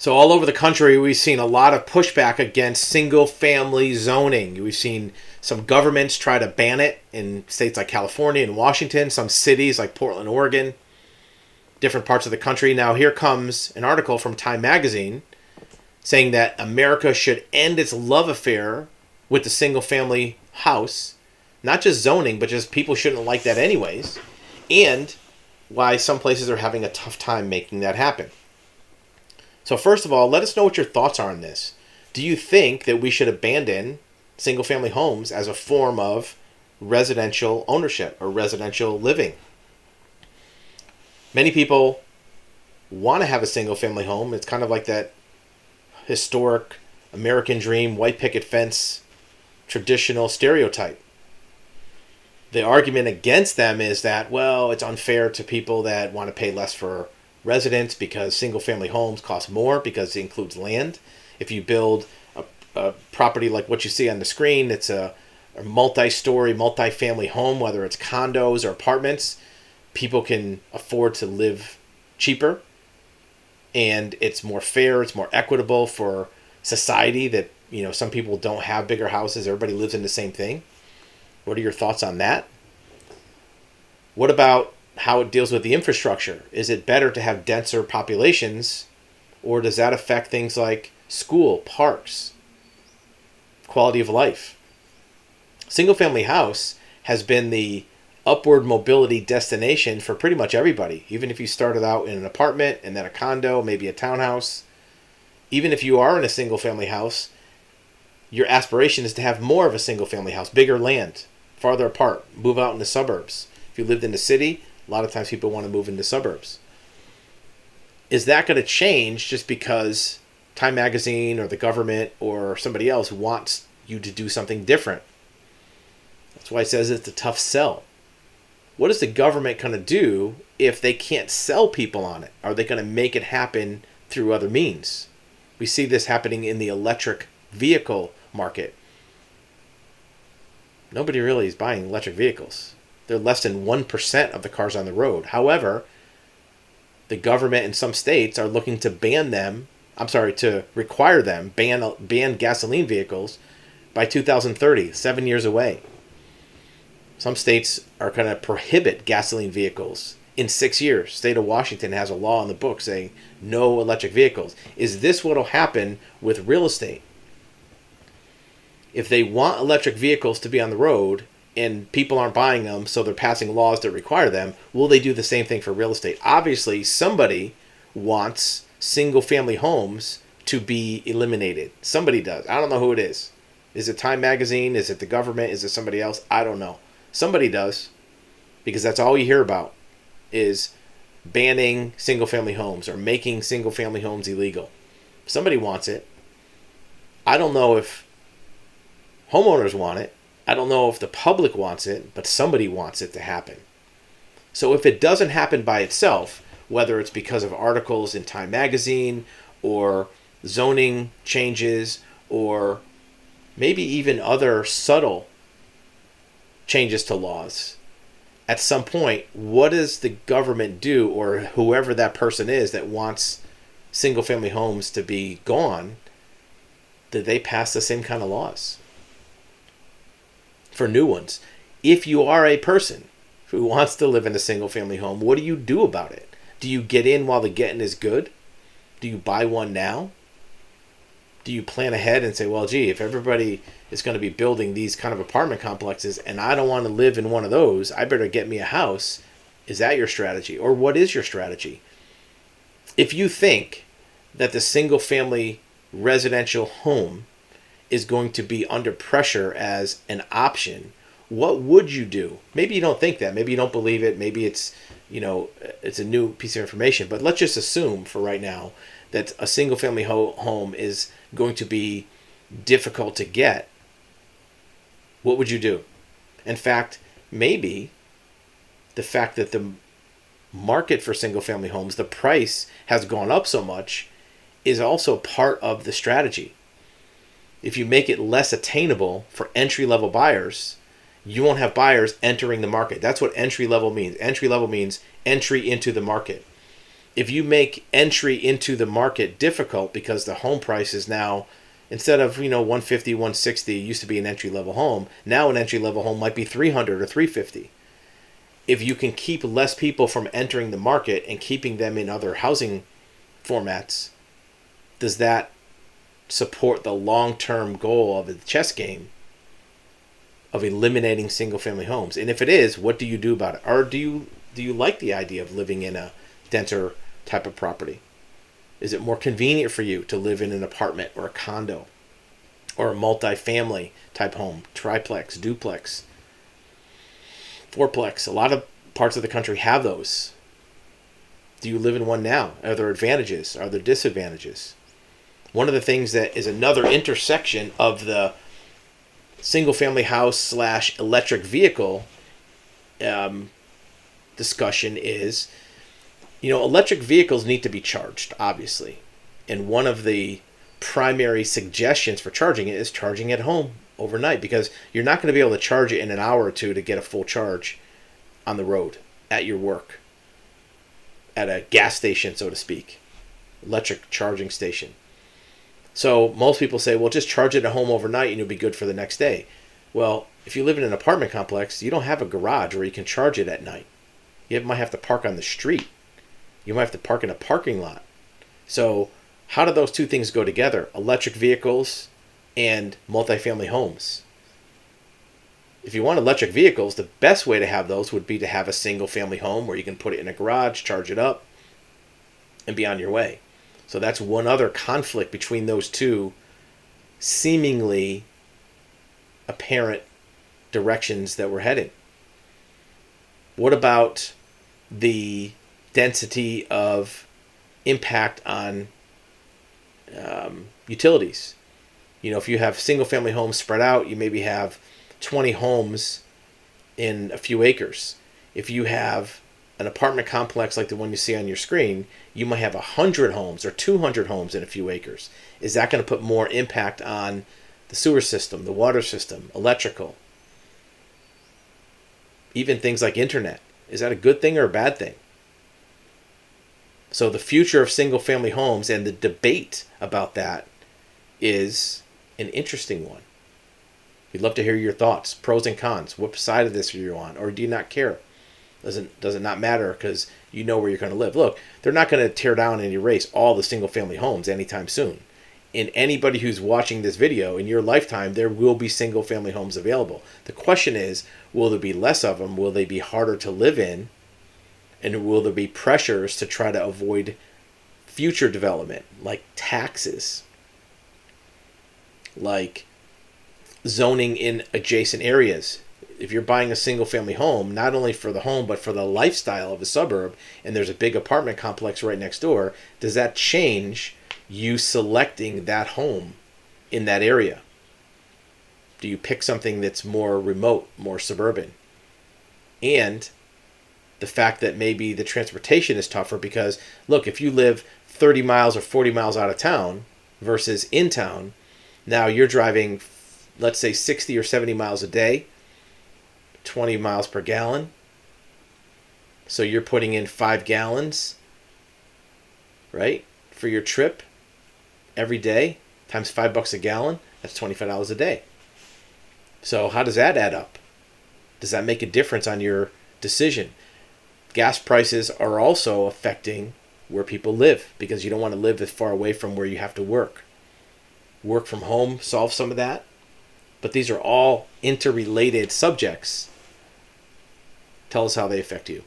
So all over the country, we've seen a lot of pushback against single-family zoning. We've seen some governments try to ban it in states like California and Washington, some cities like Portland, Oregon, different parts of the country. Now here comes an article from Time Magazine saying that America should end its love affair with the single-family house. Not just zoning, but just people shouldn't like that anyways. And why some places are having a tough time making that happen. So first of all, let us know what your thoughts are on this. Do you think that we should abandon single-family homes as a form of residential ownership or residential living? Many people want to have a single-family home. It's kind of like that historic American dream, white picket fence, traditional stereotype. The argument against them is that, well, it's unfair to people that want to pay less for residents because single-family homes cost more because it includes land. If you build a property like what you see on the screen, it's a multi-story, multi-family home, whether it's condos or apartments, people can afford to live cheaper, and it's more fair, it's more equitable for society that, some people don't have bigger houses, everybody lives in the same thing. What are your thoughts on that? What about how it deals with the infrastructure? Is it better to have denser populations, or does that affect things like school, parks, quality of life? Single-family house has been the upward mobility destination for pretty much everybody. Even if you started out in an apartment and then a condo, maybe a townhouse. Even if you are in a single-family house, your aspiration is to have more of a single-family house, bigger land, farther apart, move out in the suburbs. If you lived in the city, a lot of times people want to move into suburbs. Is that going to change just because Time Magazine or the government or somebody else wants you to do something different? That's why it says it's a tough sell. What is the government going to do if they can't sell people on it? Are they going to make it happen through other means? We see this happening in the electric vehicle market. Nobody really is buying electric vehicles. They're less than 1% of the cars on the road. However, the government in some states are looking to to require them, ban gasoline vehicles by 2030, 7 years away. Some states are going to prohibit gasoline vehicles in 6 years. State of Washington has a law in the book saying no electric vehicles. Is this what will happen with real estate? If they want electric vehicles to be on the road and people aren't buying them, so they're passing laws that require them, will they do the same thing for real estate? Obviously, somebody wants single-family homes to be eliminated. Somebody does. I don't know who it is. Is it Time Magazine? Is it the government? Is it somebody else? I don't know. Somebody does, because that's all you hear about is banning single-family homes or making single-family homes illegal. Somebody wants it. I don't know if homeowners want it. I don't know if the public wants it, but somebody wants it to happen. So if it doesn't happen by itself, whether it's because of articles in Time Magazine or zoning changes or maybe even other subtle changes to laws, at some point, what does the government do, or whoever that person is that wants single-family homes to be gone? Do they pass the same kind of laws for new ones? If you are a person who wants to live in a single-family home, what do you do about it? Do you get in while the getting is good? Do you buy one now? Do you plan ahead and say, well, gee, if everybody is going to be building these kind of apartment complexes and I don't want to live in one of those, I better get me a house? Is that your strategy? Or what is your strategy? If you think that the single-family residential home is going to be under pressure as an option, what would you do? Maybe you don't think that. Maybe you don't believe it. Maybe it's a new piece of information. But let's just assume for right now that a single-family home is going to be difficult to get. What would you do? In fact, maybe the fact that the market for single-family homes, the price has gone up so much, is also part of the strategy. If you make it less attainable for entry-level buyers, you won't have buyers entering the market. That's what entry-level means. Entry-level means entry into the market. if you make entry into the market difficult because the home price is now, instead of 150, 160, it used to be an entry level home. Now an entry level home might be 300 or 350. If you can keep less people from entering the market and keeping them in other housing formats, does that support the long-term goal of the chess game of eliminating single-family homes? And if it is, what do you do about it? Or do you like the idea of living in a denser type of property? Is it more convenient for you to live in an apartment or a condo or a multi-family type home, triplex, duplex, fourplex? A lot of parts of the country have those. Do you live in one now? Are there advantages? Are there disadvantages? One of the things that is another intersection of the single-family house / electric vehicle discussion is, electric vehicles need to be charged, obviously. And one of the primary suggestions for charging it is charging at home overnight, because you're not going to be able to charge it in an hour or two to get a full charge on the road, at your work, at a gas station, so to speak, electric charging station. So most people say, well, just charge it at home overnight and you'll be good for the next day. Well, if you live in an apartment complex, you don't have a garage where you can charge it at night. You might have to park on the street. You might have to park in a parking lot. So how do those two things go together? Electric vehicles and multifamily homes. If you want electric vehicles, the best way to have those would be to have a single family home where you can put it in a garage, charge it up, and be on your way. So that's one other conflict between those two seemingly apparent directions that we're heading. What about the density of impact on utilities? If you have single family homes spread out, you maybe have 20 homes in a few acres. If you have an apartment complex like the one you see on your screen, you might have 100 homes or 200 homes in a few acres. Is that going to put more impact on the sewer system, the water system, electrical? Even things like internet. Is that a good thing or a bad thing? So the future of single-family homes and the debate about that is an interesting one. We'd love to hear your thoughts, pros and cons. What side of this are you on? Or do you not care? Does it not matter because you know where you're going to live? Look, they're not going to tear down and erase all the single-family homes anytime soon. And anybody who's watching this video, in your lifetime, there will be single-family homes available. The question is, will there be less of them? Will they be harder to live in? And will there be pressures to try to avoid future development, like taxes, like zoning in adjacent areas? If you're buying a single-family home, not only for the home, but for the lifestyle of a suburb, and there's a big apartment complex right next door, does that change you selecting that home in that area? Do you pick something that's more remote, more suburban? And the fact that maybe the transportation is tougher because, look, if you live 30 miles or 40 miles out of town versus in town, now you're driving, let's say, 60 or 70 miles a day, 20 miles per gallon. So you're putting in 5 gallons, right, for your trip every day, times $5 a gallon. That's $25 a day. So how does that add up? Does that make a difference on your decision? Gas prices are also affecting where people live because you don't want to live as far away from where you have to work. Work from home solves some of that. But these are all interrelated subjects. Tell us how they affect you.